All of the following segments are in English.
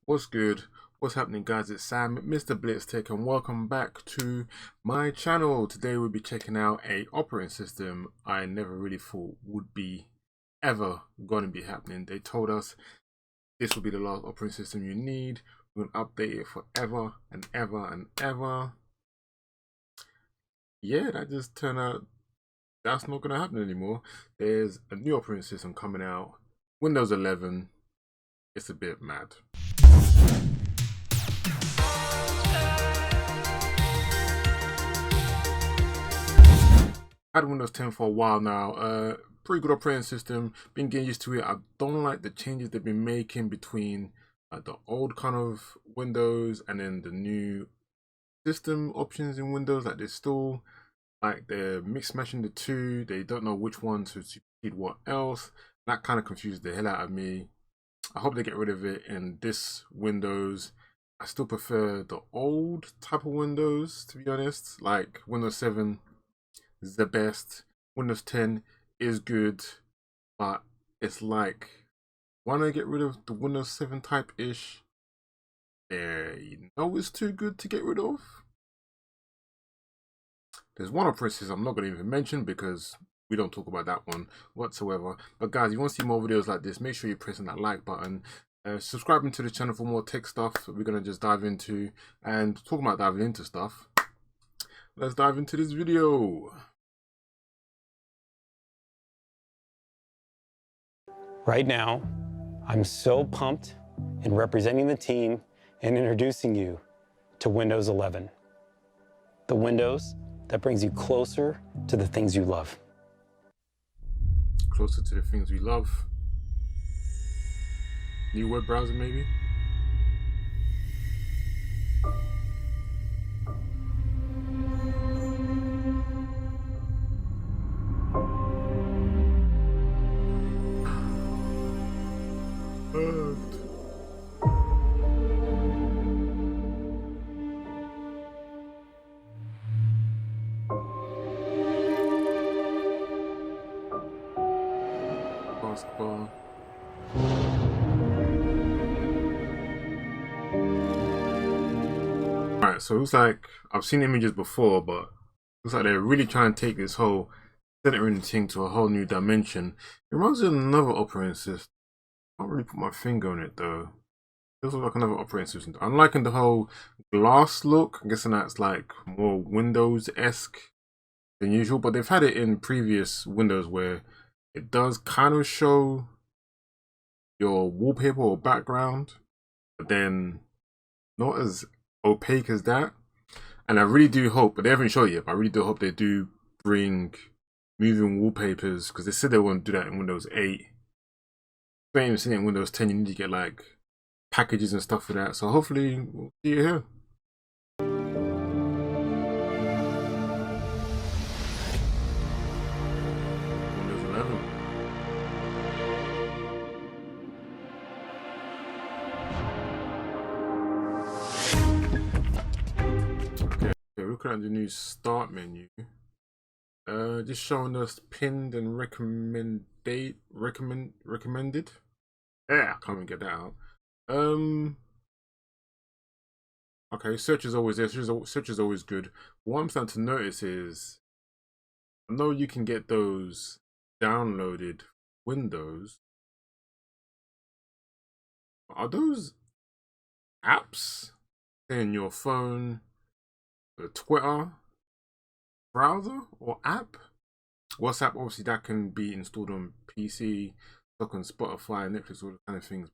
What's good? What's happening, guys? It's Sam, MrBlitztek, and welcome back to my channel. Today we'll be checking out a operating system I never really thought would be ever going to be happening. They told us this will be the last operating system you need. We're going to update it forever and ever and ever. Yeah, that just turned out that's not going to happen anymore. There's a new operating system coming out, Windows 11. It's a bit mad. Had Windows 10 for a while now. Pretty good operating system. Been getting used to it. I don't like the changes they've been making between the old kind of Windows and then the new system options in Windows. Like they're mix matching the two. They don't know which one to supersede what else. That kind of confuses the hell out of me. I hope they get rid of it in this Windows. I still prefer the old type of Windows, to be honest. Like Windows 7 is the best. Windows 10 is good, but it's like, why not get rid of the Windows 7 type-ish? You know it's too good to get rid of. There's one operating system I'm not going to even mention because we don't talk about that one whatsoever. But guys, if you want to see more videos like this, make sure you're pressing that like button. Subscribing to the channel for more tech stuff that we're going to just dive into. And talking about diving into stuff, let's dive into this video. Right now, I'm so pumped in representing the team and introducing you to Windows 11. The Windows that brings you closer to the things you love. Closer to the things we love. New web browser, maybe? Basketball. Alright, so it looks like I've seen images before, but it looks like they're really trying to take this whole centering thing to a whole new dimension. It reminds me of another operating system. I can't really put my finger on it though. It looks like another operating system. I'm liking the whole glass look. I'm guessing that's like more Windows-esque than usual, but they've had it in previous Windows where it does kind of show your wallpaper or background, but then not as opaque as that. And I really do hope, but they haven't shown it yet, but I really do hope they do bring moving wallpapers, because they said they won't do that in Windows 8. If ain't even seen it in Windows 10, you need to get like packages and stuff for that. So hopefully we'll see it here. Windows 11. Okay, looking at the new start menu. Just showing us pinned and recommended. Yeah, I can't even get that out. Okay, search is always there. Search is always good. What I'm starting to notice is, I know you can get those downloaded Windows. Are those apps in your phone, the Twitter browser or app? WhatsApp, obviously that can be installed on PC, so can Spotify, Netflix, all those kind of things.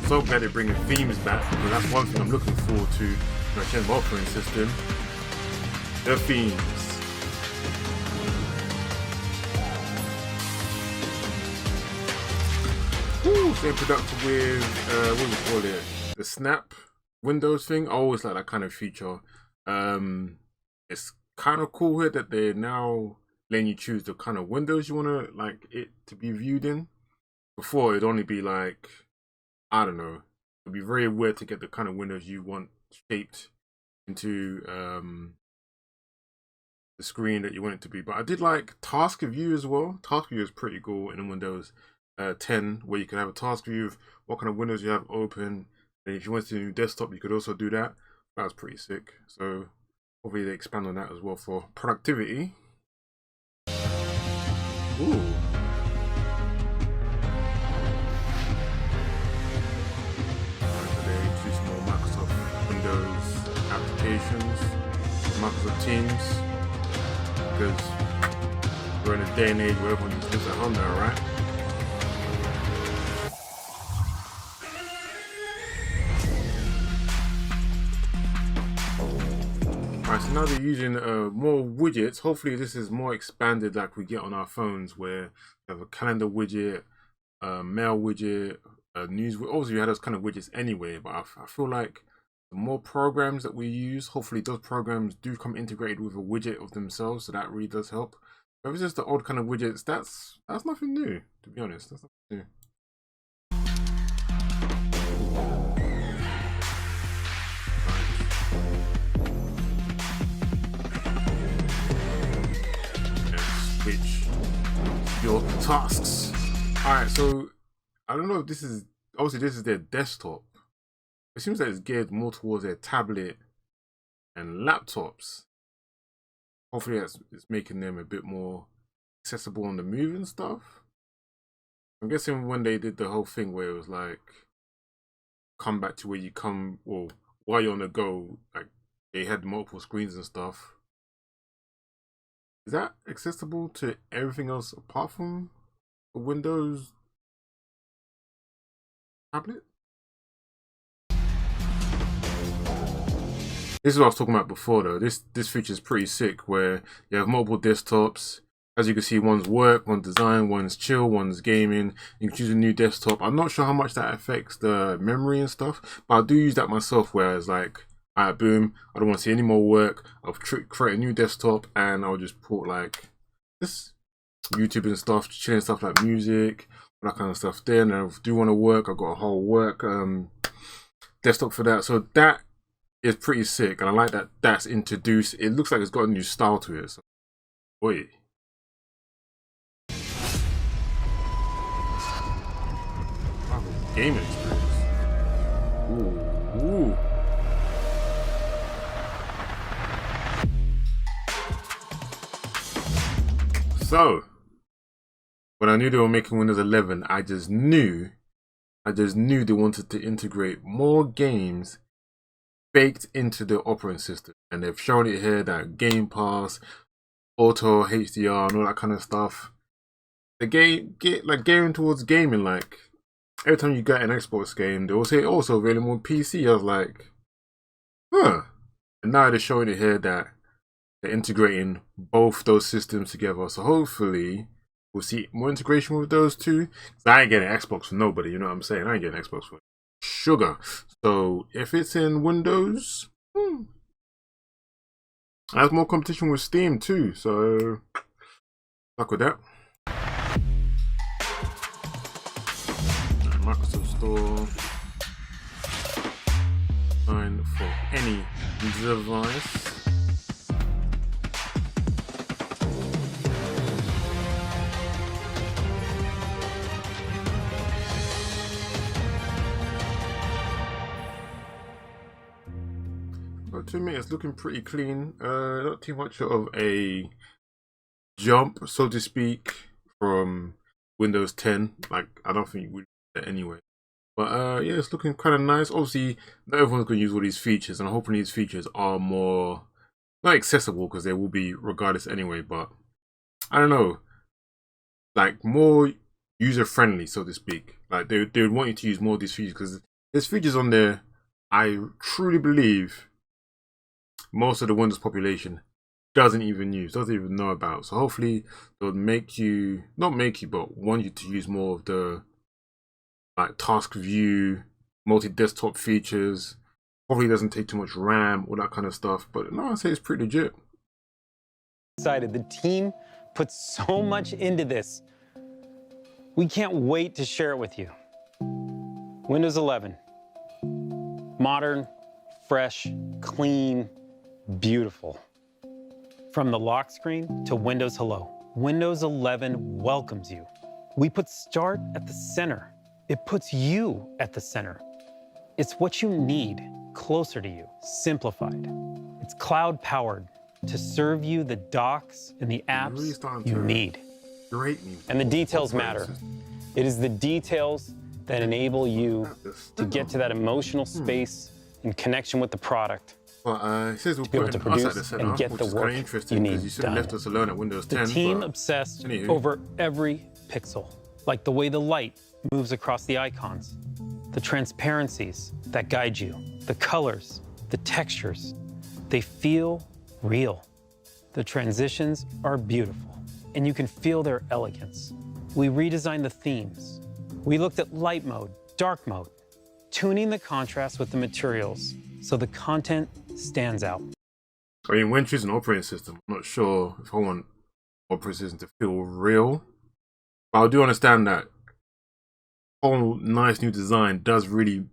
So glad they're bringing themes back, because that's one thing I'm looking forward to when I change my operating system. The themes. Woo, staying productive with what do we call it? The Snap Windows thing. I always like that kind of feature. It's kind of cool here that they're now letting you choose the kind of windows you want to like it to be viewed in. Before it'd only be like, I don't know, It'll be very weird to get the kind of windows you want shaped into the screen that you want it to be. But I did like task view as well. Task view is pretty cool in Windows 10, where you can have a task view of what kind of windows you have open. And if you went to a new desktop, you could also do that. That was pretty sick. So hopefully they expand on that as well for productivity. Ooh. They introduced more Microsoft Windows applications, Microsoft Teams, because we're in a day and age where everyone just lives at home now, right? Alright, so now they're using more widgets. Hopefully this is more expanded like we get on our phones, where you have a calendar widget, mail widget, news. Obviously we had those kind of widgets anyway, but I feel like the more programs that we use, hopefully those programs do come integrated with a widget of themselves, so that really does help. If it's just the old kind of widgets, that's nothing new, to be honest. That's nothing new. Switch your tasks. Alright, so I don't know if this is, obviously this is their desktop. It seems like it's geared more towards their tablet and laptops. Hopefully it's making them a bit more accessible on the move and stuff. I'm guessing when they did the whole thing where it was like, come back to where you come, well, while you're on the go, like they had multiple screens and stuff. Is that accessible to everything else apart from the Windows tablet? This is what I was talking about before though. This feature is pretty sick, where you have multiple desktops. As you can see, one's work, one's design, one's chill, one's gaming. You can choose a new desktop. I'm not sure how much that affects the memory and stuff, but I do use that myself, where it's like, alright, boom, I don't want to see any more work. I'll create a new desktop and I'll just put like this YouTube and stuff, chilling stuff like music, that kind of stuff there. And I do want to work, I've got a whole work desktop for that. So that is pretty sick, and I like that that's introduced. It looks like it's got a new style to it. So, boy. Gaming experience. Ooh, ooh. So, when I knew they were making Windows 11, I just knew they wanted to integrate more games baked into the operating system. And they've shown it here, that Game Pass, Auto HDR, and all that kind of stuff. The game, like gearing towards gaming, like every time you get an Xbox game, they will say also available on PC. I was like, huh. And now they're showing it here that they're integrating both those systems together. So hopefully we'll see more integration with those two. I ain't getting Xbox for nobody, you know what I'm saying? I ain't getting Xbox for sugar. So if it's in Windows, I have more competition with Steam too. So luck with that. Microsoft Store. Sign for any device. To me, it's looking pretty clean. Not too much of a jump, so to speak, from Windows 10. Like, I don't think we do that anyway. But yeah, it's looking kind of nice. Obviously, not everyone's going to use all these features, and I'm hoping these features are more, not accessible, because they will be regardless anyway, but I don't know, like more user-friendly, so to speak. Like, they would want you to use more of these features, because there's features on there I truly believe most of the Windows population doesn't even know about. So hopefully they'll make you, not make you, but want you to use more of the like task view, multi-desktop features. Probably doesn't take too much RAM, all that kind of stuff. But no, I'd say it's pretty legit. Excited. The team put so much into this. We can't wait to share it with you. Windows 11, Modern, fresh, clean, beautiful. From the lock screen to Windows Hello, Windows 11 welcomes you. We put Start at the center. It puts you at the center. It's what you need closer to you, simplified. It's cloud-powered to serve you the docs and the apps you need. And the details matter. It is the details that enable you to get to that emotional space and connection with the product. Well, it says we'll be able to produce and get the work you need you should have left us alone at Windows 10. The team obsessed over every pixel, like the way the light moves across the icons, the transparencies that guide you, the colors, the textures. They feel real. The transitions are beautiful, and you can feel their elegance. We redesigned the themes. We looked at light mode, dark mode, tuning the contrast with the materials so the content stands out. I mean, when choosing an operating system, I'm not sure if I want operating system to feel real, but I do understand that whole nice new design does really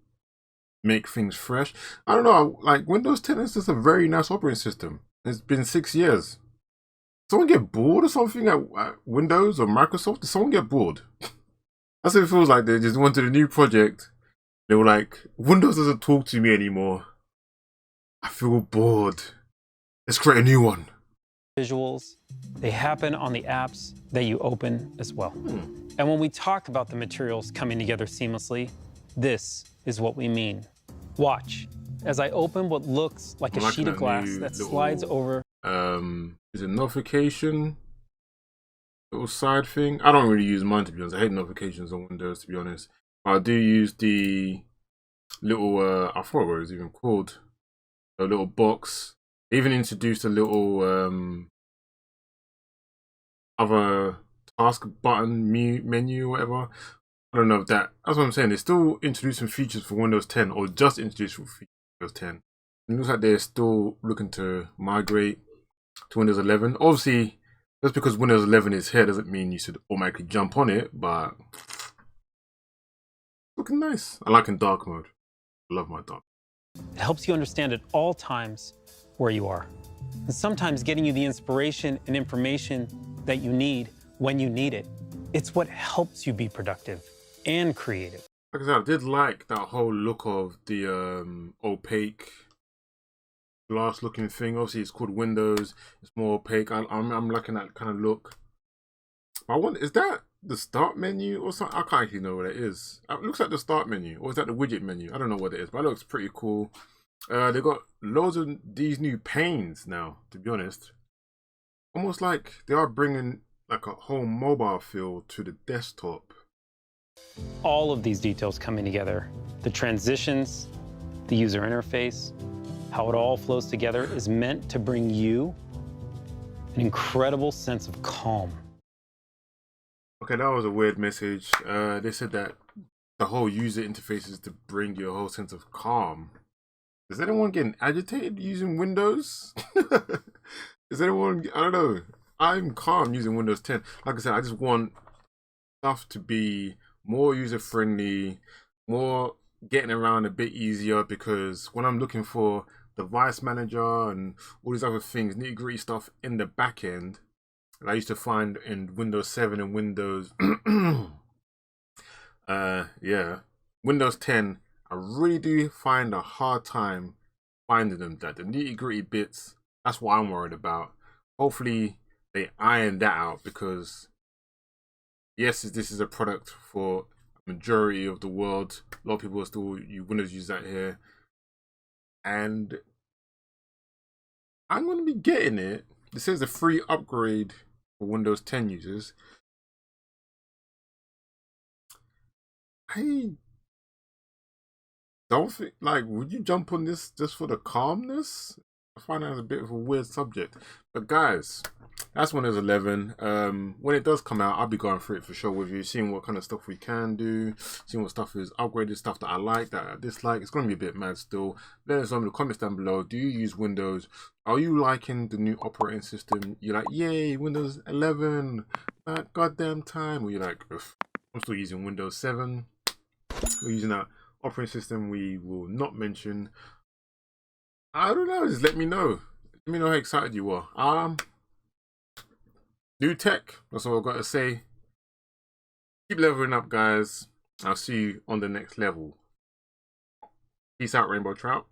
make things fresh. I don't know, like Windows 10 is just a very nice operating system. It's been 6 years. Someone get bored or something at Windows or Microsoft? Did someone get bored? That's what it feels like. They just wanted a new project. They were like, Windows doesn't talk to me anymore. I feel bored. Let's create a new one. Visuals, they happen on the apps that you open as well. And when we talk about the materials coming together seamlessly, this is what we mean. Watch as I open what looks like a sheet of glass that slides over. Is it notification? Little side thing. I don't really use mine, to be honest. I hate notifications on Windows, to be honest. I do use the little, I forgot what it was even called. A little box. They even introduced a little other task button menu or whatever. I don't know if that's what I'm saying. They're still introducing features for Windows 10, or just introduced for Windows 10. It looks like they're still looking to migrate to Windows 11. Obviously, just because Windows 11 is here doesn't mean you should automatically jump on it, but looking nice. I like in dark mode. I love my dark. It helps you understand at all times where you are, and sometimes getting you the inspiration and information that you need when you need it. It's what helps you be productive and creative. Like I said, I did like that whole look of the opaque glass looking thing. Obviously it's called Windows, it's more opaque. I'm liking that kind of look. I wonder, is that the start menu or something? I can't actually know what it is. It looks like the start menu, or is that the widget menu? I don't know what it is, but it looks pretty cool. They got loads of these new panes now, to be honest. Almost like they are bringing like a whole mobile feel to the desktop. All of these details coming together, the transitions, the user interface, how it all flows together is meant to bring you an incredible sense of calm. Okay, that was a weird message. They said that the whole user interface is to bring you a whole sense of calm. Is anyone getting agitated using Windows? Is anyone, I don't know. I'm calm using Windows 10. Like I said, I just want stuff to be more user-friendly, more getting around a bit easier, because when I'm looking for device manager and all these other things, nitty-gritty stuff in the back end, that I used to find in Windows 7 and Windows, yeah, Windows 10, I really do find a hard time finding them. That the nitty-gritty bits, that's what I'm worried about. Hopefully they iron that out, because yes, this is a product for a majority of the world. A lot of people are still Windows use that here, and I'm going to be getting it. This is a free upgrade for Windows 10 users. I don't think, like, would you jump on this just for the calmness? I find that a bit of a weird subject. But guys, that's Windows 11. When it does come out, I'll be going through it for sure with you, seeing what kind of stuff we can do, seeing what stuff is upgraded, stuff that I like, that I dislike. It's going to be a bit mad still. Let us know in the comments down below. Do you use Windows? Are you liking the new operating system? You're like, yay, Windows 11, that goddamn time. Or you're like, ugh, I'm still using Windows 7. We're using that operating system we will not mention. I don't know, just let me know. Let me know how excited you are. New tech, that's all I've got to say. Keep leveling up, guys. I'll see you on the next level. Peace out, Rainbow Trout.